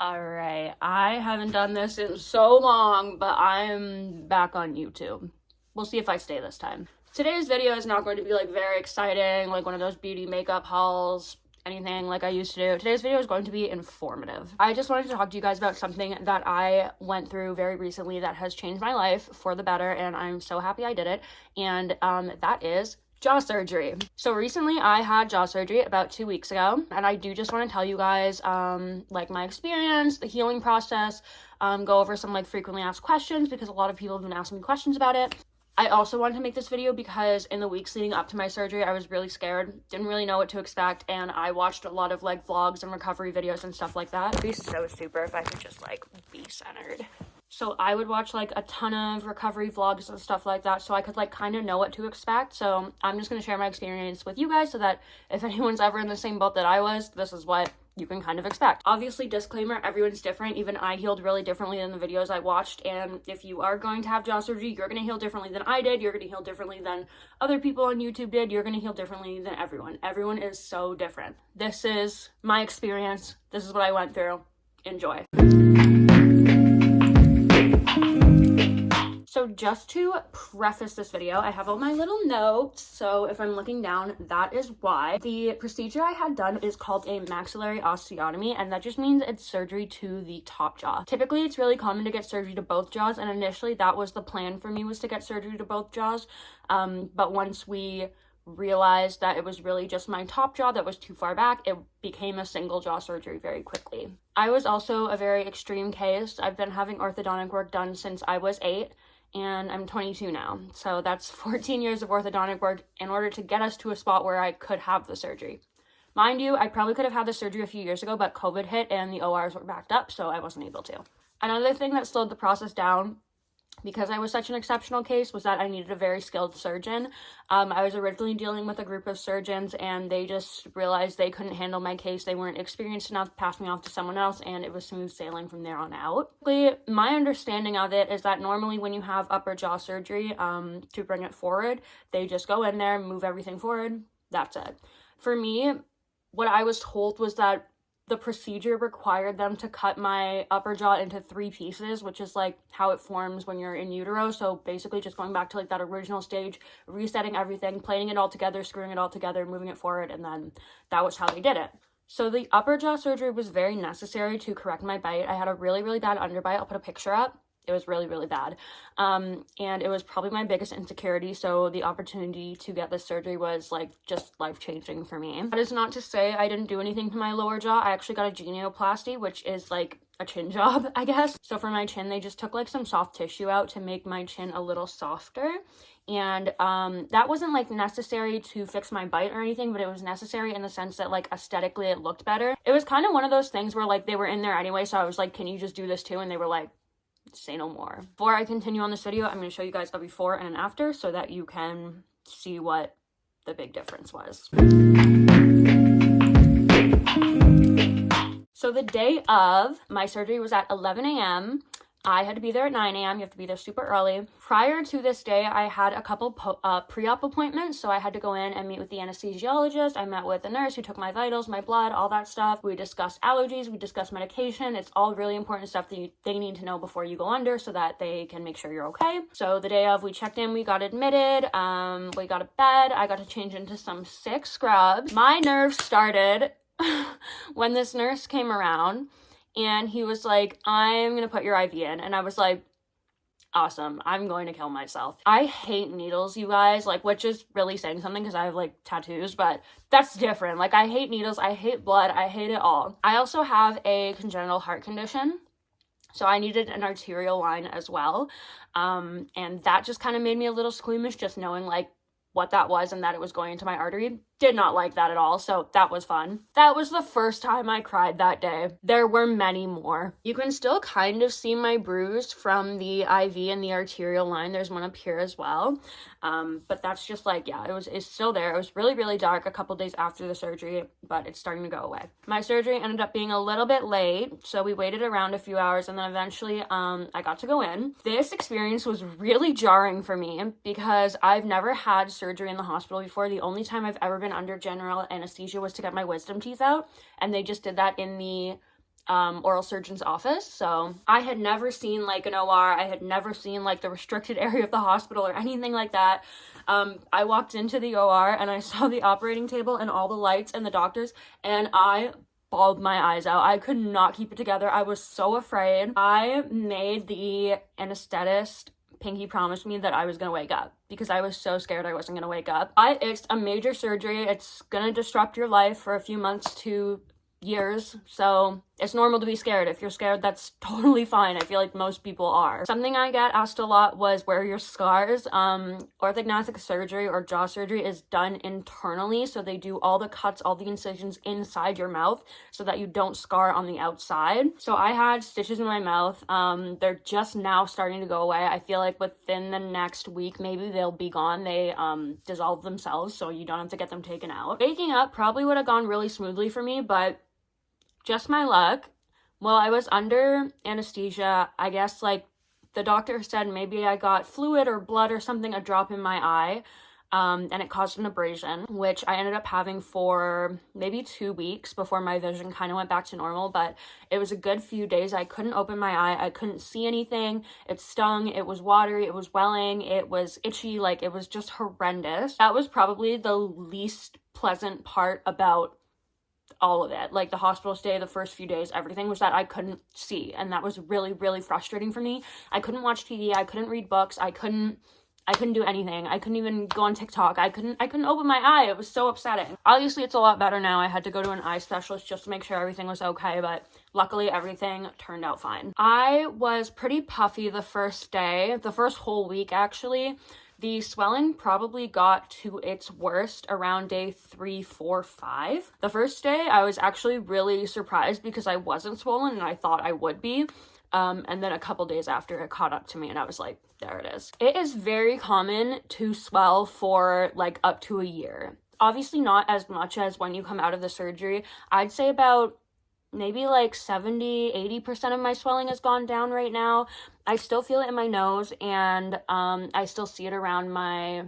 All right, I haven't done this in so long, but I'm back on YouTube. We'll see if I stay this time. Today's video is not going to be like very exciting, like one of those beauty makeup hauls, anything like I used to do. Today's video is going to be informative. I just wanted to talk to you guys about something that I went through very recently that has changed my life for the better, and I'm so happy I did it, and that is jaw surgery. So recently I had jaw surgery about 2 weeks ago, and I do just want to tell you guys like my experience, the healing process, go over some like frequently asked questions because a lot of people have been asking me questions about it. I also wanted to make this video because in the weeks leading up to my surgery, I was really scared, didn't really know what to expect, and I watched a lot of like vlogs and recovery videos and stuff like that. It'd be so super if I could just like be centered. So I would watch like a ton of recovery vlogs and stuff like that so I could like kind of know what to expect. So I'm just going to share my experience with you guys so that if anyone's ever in the same boat that I was, this is what you can kind of expect. Obviously, disclaimer, everyone's different. Even I healed really differently than the videos I watched. And if you are going to have jaw surgery, you're going to heal differently than I did. You're going to heal differently than other people on YouTube did. You're going to heal differently than everyone. Everyone is so different. This is my experience. This is what I went through. Enjoy. So just to preface this video, I have all my little notes, so if I'm looking down, that is why. The procedure I had done is called a maxillary osteotomy, and that just means it's surgery to the top jaw. Typically, it's really common to get surgery to both jaws, and initially that was the plan for me, was to get surgery to both jaws, but once we realized that it was really just my top jaw that was too far back, it became a single jaw surgery very quickly. I was also a very extreme case. I've been having orthodontic work done since I was 8, and I'm 22 now. So that's 14 years of orthodontic work in order to get us to a spot where I could have the surgery. Mind you, I probably could have had the surgery a few years ago, but COVID hit and the ORs were backed up, so I wasn't able to. Another thing that slowed the process down, because I was such an exceptional case, was that I needed a very skilled surgeon. I was originally dealing with a group of surgeons, and they just realized they couldn't handle my case. They weren't experienced enough to pass me off to someone else, and it was smooth sailing from there on out. My understanding of it is that normally when you have upper jaw surgery, to bring it forward, they just go in there, move everything forward, that's it. For me, what I was told was that the procedure required them to cut my upper jaw into 3 pieces, which is like how it forms when you're in utero. So basically just going back to like that original stage, resetting everything, plating it all together, screwing it all together, moving it forward, and then that was how they did it. So the upper jaw surgery was very necessary to correct my bite. I had a really, really bad underbite. I'll put a picture up. It was really, really bad. And it was probably my biggest insecurity. So the opportunity to get this surgery was like just life-changing for me. That is not to say I didn't do anything to my lower jaw. I actually got a genioplasty, which is like a chin job, I guess. So for my chin, they just took like some soft tissue out to make my chin a little softer. And that wasn't like necessary to fix my bite or anything, but it was necessary in the sense that like aesthetically it looked better. It was kind of one of those things where like they were in there anyway. So I was like, can you just do this too? And they were like, say no more. Before I continue on this video, I'm going to show you guys a before and an after so that you can see what the big difference was. So the day of my surgery was at 11 a.m. I had to be there at 9 a.m. You have to be there super early. Prior to this day, I had a couple pre-op appointments. So I had to go in and meet with the anesthesiologist. I met with the nurse who took my vitals, my blood, all that stuff. We discussed allergies. We discussed medication. It's all really important stuff that they need to know before you go under so that they can make sure you're okay. So the day of, we checked in. We got admitted. We got a bed. I got to change into some sick scrubs. My nerves started when this nurse came around. And he was like, I'm going to put your IV in. And I was like, awesome. I'm going to kill myself. I hate needles, you guys, like, which is really saying something because I have like tattoos, but that's different. Like, I hate needles. I hate blood. I hate it all. I also have a congenital heart condition. So I needed an arterial line as well. And that just kind of made me a little squeamish, just knowing like what that was and that it was going into my artery. Did not like that at all, so that was fun. That was the first time I cried that day. There were many more. You can still kind of see my bruise from the IV and the arterial line. There's one up here as well. But that's just like, yeah, it's still there. It was really, really dark a couple days after the surgery, but it's starting to go away. My surgery ended up being a little bit late, so we waited around a few hours, and then eventually I got to go in. This experience was really jarring for me because I've never had surgery in the hospital before. The only time I've ever been under general anesthesia was to get my wisdom teeth out, and they just did that in the oral surgeon's office. So I had never seen like an OR. I had never seen like the restricted area of the hospital or anything like that. I walked into the OR and I saw the operating table and all the lights and the doctors, and I bawled my eyes out. I could not keep it together. I was so afraid. I made the anesthetist Pinky promised me that I was gonna wake up because I was so scared I wasn't gonna wake up. It's a major surgery. It's gonna disrupt your life for a few months to years, so it's normal to be scared. If you're scared, that's totally fine. I feel like most people are. Something I get asked a lot was, where are your scars? Orthognathic surgery or jaw surgery is done internally, so they do all the cuts, all the incisions inside your mouth so that you don't scar on the outside. So I had stitches in my mouth. They're just now starting to go away. I feel like within the next week maybe they'll be gone. They dissolve themselves, so you don't have to get them taken out. Waking up probably would have gone really smoothly for me, but just my luck. Well, I was under anesthesia. I guess like the doctor said maybe I got fluid or blood or something, a drop in my eye, and it caused an abrasion, which I ended up having for maybe 2 weeks before my vision kind of went back to normal. But it was a good few days. I couldn't open my eye. I couldn't see anything. It stung. It was watery. It was welling. It was itchy. Like, it was just horrendous. That was probably the least pleasant part about all of it. Like, the hospital stay, the first few days, everything was that I couldn't see, and that was really, really frustrating for me. I couldn't watch TV. I couldn't read books. I couldn't do anything. I couldn't even go on TikTok. I couldn't open my eye. It was so upsetting. Obviously, it's a lot better now. I had to go to an eye specialist just to make sure everything was okay, but luckily everything turned out fine. I was pretty puffy the first day, the first whole week actually. The swelling probably got to its worst around day 3, 4, 5. The first day, I was actually really surprised because I wasn't swollen and I thought I would be. And then a couple days after, it caught up to me and I was like, there it is. It is very common to swell for like up to a year. Obviously not as much as when you come out of the surgery. I'd say about maybe like 70-80% of my swelling has gone down right now. I still feel it in my nose, and I still see it around my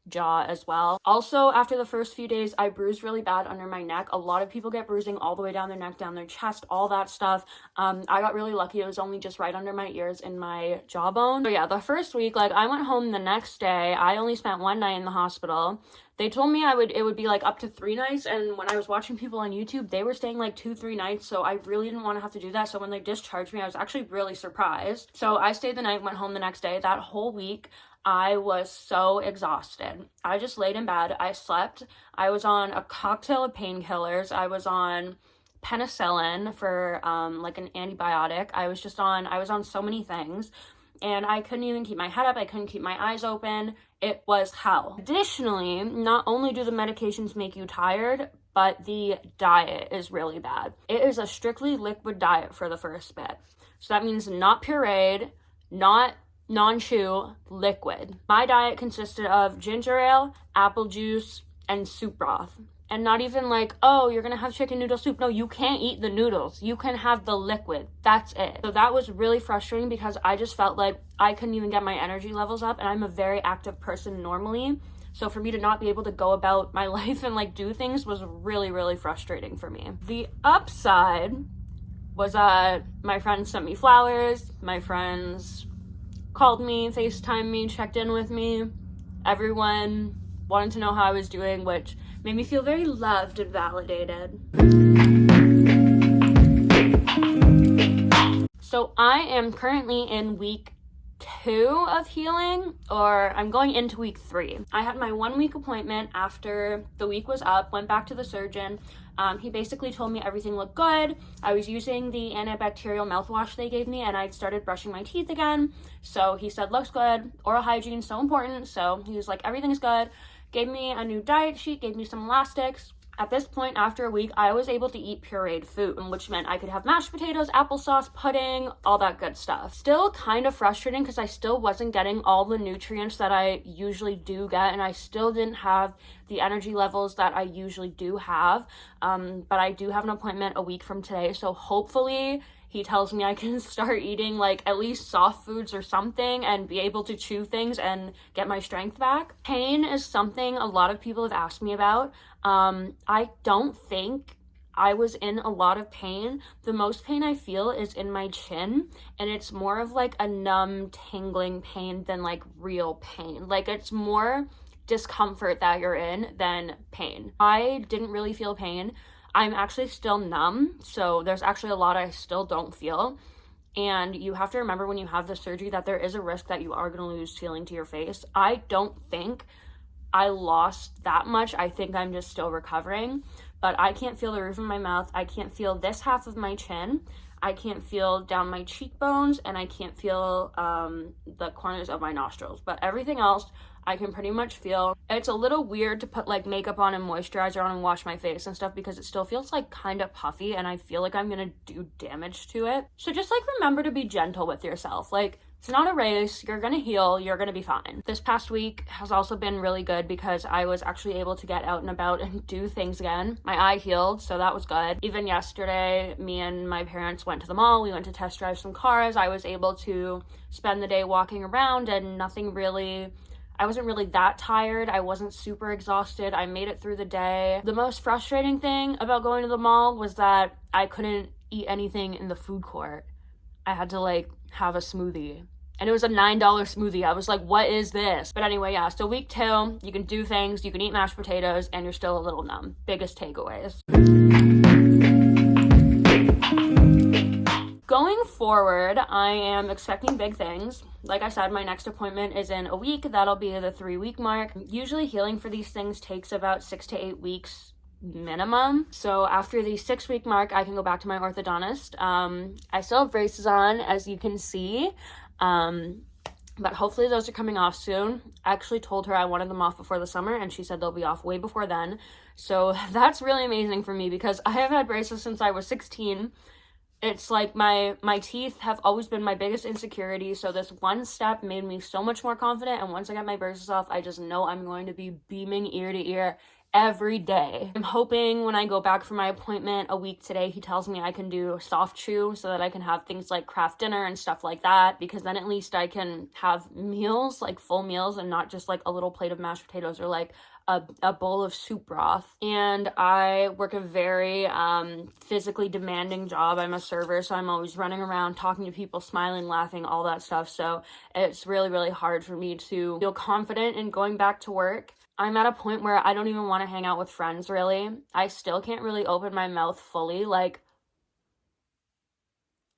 jaw as well. Also, after the first few days, I bruised really bad under my neck. A lot of people get bruising all the way down their neck, down their chest, all that stuff. I got really lucky. It was only just right under my ears and my jawbone. So yeah, the first week, like, I went home the next day. I only spent 1 night in the hospital. They told me it would be like up to 3 nights, and when I was watching people on YouTube, they were staying like 2-3 nights, so I really didn't want to have to do that. So when they discharged me, I was actually really surprised. So I stayed the night, went home the next day. That whole week, I was so exhausted. I just laid in bed. I slept. I was on a cocktail of painkillers. I was on penicillin for like an antibiotic. I was on so many things, and I couldn't even keep my head up. I couldn't keep my eyes open. It was hell. Additionally, not only do the medications make you tired, but the diet is really bad. It is a strictly liquid diet for the first bit. So that means not pureed, not non-chew, liquid. My diet consisted of ginger ale, apple juice, and soup broth. And not even like, oh, you're gonna have chicken noodle soup. No, you can't eat the noodles. You can have the liquid. That's it. So that was really frustrating because I just felt like I couldn't even get my energy levels up, and I'm a very active person normally. So for me to not be able to go about my life and like do things was really, really frustrating for me. The upside was my friends sent me flowers. My friends called me, FaceTimed me, checked in with me. Everyone wanted to know how I was doing, which made me feel very loved and validated. So I am currently in week 2 of healing, or I'm going into week 3. I had my 1-week appointment after the week was up, went back to the surgeon. He basically told me everything looked good. I was using the antibacterial mouthwash they gave me, and I'd started brushing my teeth again. So he said, looks good. Oral hygiene is so important. So he was like, everything's good. Gave me a new diet sheet, gave me some elastics. At this point, after a week, I was able to eat pureed food, which meant I could have mashed potatoes, applesauce, pudding, all that good stuff. Still kind of frustrating because I still wasn't getting all the nutrients that I usually do get, and I still didn't have the energy levels that I usually do have. But I do have an appointment a week from today, so hopefully he tells me I can start eating like at least soft foods or something and be able to chew things and get my strength back. Pain is something a lot of people have asked me about. I don't think I was in a lot of pain. The most pain I feel is in my chin, and it's more of like a numb, tingling pain than like real pain. Like it's more discomfort that you're in than pain. I didn't really feel pain. I'm actually still numb, so there's actually a lot I still don't feel. And you have to remember when you have the surgery that there is a risk that you are going to lose feeling to your face. I don't think I lost that much. I think I'm just still recovering, but I can't feel the roof of my mouth. I can't feel this half of my chin. I can't feel down my cheekbones, and I can't feel the corners of my nostrils, but everything else I can pretty much feel. It's a little weird to put like makeup on and moisturizer on and wash my face and stuff because it still feels like kind of puffy, and I feel like I'm gonna do damage to it. So just like remember to be gentle with yourself. Like it's not a race, you're gonna heal, you're gonna be fine. This past week has also been really good because I was actually able to get out and about and do things again. My eye healed, so that was good. Even yesterday, me and my parents went to the mall, we went to test drive some cars. I was able to spend the day walking around and I wasn't really that tired. I wasn't super exhausted. I made it through the day. The most frustrating thing about going to the mall was that I couldn't eat anything in the food court. I had to like have a smoothie. And it was a $9 smoothie. I was like, what is this? But anyway, yeah, so week 2, you can do things, you can eat mashed potatoes, and you're still a little numb. Biggest takeaways. Going forward, I am expecting big things. Like I said, my next appointment is in a week. That'll be the 3-week mark. Usually healing for these things takes about 6 to 8 weeks minimum. So after the 6-week mark, I can go back to my orthodontist. I still have braces on, as you can see. But hopefully those are coming off soon. I actually told her I wanted them off before the summer, and she said they'll be off way before then. So that's really amazing for me because I have had braces since I was 16. It's like my teeth have always been my biggest insecurity, so this one step made me so much more confident, and once I get my braces off, I just know I'm going to be beaming ear to ear every day. I'm hoping when I go back for my appointment a week today, he tells me I can do soft chew so that I can have things like craft dinner and stuff like that, because then at least I can have meals, like full meals, and not just like a little plate of mashed potatoes or like a bowl of soup broth. And I work a very physically demanding job. I'm a server, so I'm always running around talking to people, smiling, laughing, all that stuff. So it's really, really hard for me to feel confident in going back to work. I'm at a point where I don't even want to hang out with friends, really. I still can't really open my mouth fully. Like,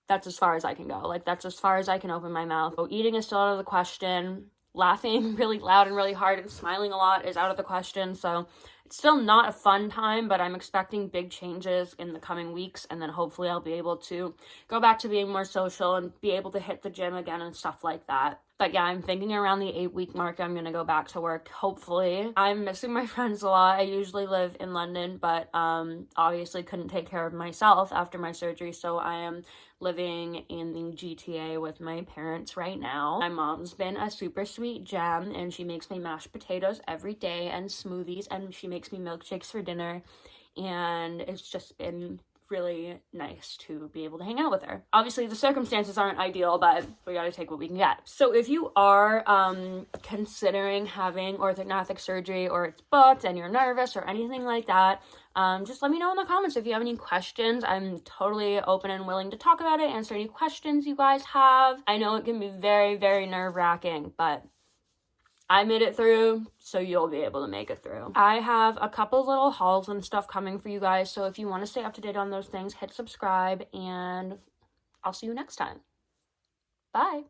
that's as far as I can go. Like, that's as far as I can open my mouth. So eating is still out of the question. Laughing really loud and really hard and smiling a lot is out of the question. So it's still not a fun time, but I'm expecting big changes in the coming weeks, and then hopefully I'll be able to go back to being more social and be able to hit the gym again and stuff like that. But yeah, I'm thinking around the 8-week mark, I'm gonna go back to work, hopefully. I'm missing my friends a lot. I usually live in London, but obviously couldn't take care of myself after my surgery, so I am living in the GTA with my parents right now. My mom's been a super sweet gem, and she makes me mashed potatoes every day and smoothies, and she makes me milkshakes for dinner, and it's just been really nice to be able to hang out with her. Obviously, the circumstances aren't ideal, but we gotta take what we can get. So if you are considering having orthodontic surgery, or it's booked and you're nervous or anything like that, just let me know in the comments if you have any questions. I'm totally open and willing to talk about it, answer any questions you guys have. I know it can be very, very nerve-wracking, but I made it through, so you'll be able to make it through. I have a couple little hauls and stuff coming for you guys, so if you want to stay up to date on those things, hit subscribe, and I'll see you next time. Bye!